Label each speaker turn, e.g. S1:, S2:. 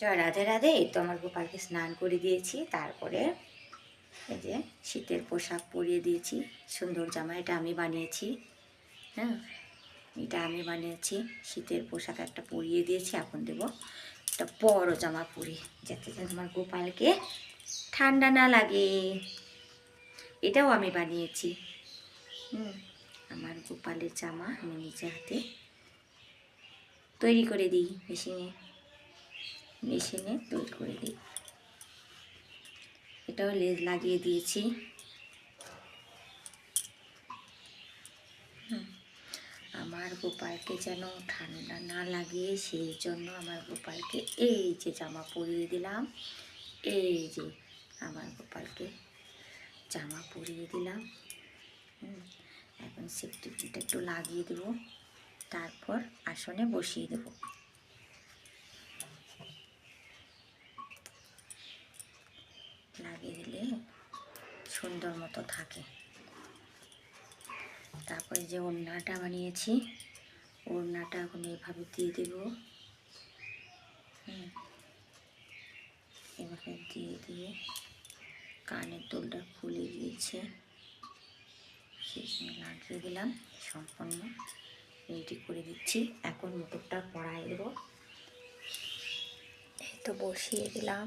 S1: জয় রাধে রাধে। এই তো আমার গোপালকে স্নান করে দিয়েছি, তারপরে এই যে শীতের পোশাক পরিয়ে দিয়েছি। সুন্দর জামা, এটা আমি বানিয়েছি। হ্যাঁ, এটা আমি বানিয়েছি। শীতের পোশাক একটা পরিয়ে দিয়েছি। এখন দেব একটা বড় জামা পরি, যাতে আমার গোপালকে ঠান্ডা না লাগে। এটাও আমি বানিয়েছি। আমার গোপালের জামা আমি নিজে হাতে তৈরি করে দিই, মেশিনে তৈরি করে দিই। এটাও লেজ লাগিয়ে দিয়েছি। আমার গোপালকে যেন ঠান্ডা না লাগে, সেই জন্য আমার গোপালকে এই যে জামা পরিয়ে দিলাম। এই যে আমার গোপালকে জামা পরিয়ে দিলাম। এখন সেফটি পিনটা একটু লাগিয়ে দেব, তারপর আসনে বসিয়ে দেব। লাগিয়ে দিলে সুন্দর মতো থাকে। তারপরে যে ওড়নাটা বানিয়েছি, ওড়নাটা এখন এভাবে দিয়ে দেব। এভাবে দিয়ে কানের দুলটা খুলে গিয়েছে, সেই জন্য লাগিয়ে দিলাম। সম্পূর্ণ রেডি করে দিচ্ছি। এখন মুকুটটা পরাই দেবো। এই তো বসিয়ে দিলাম।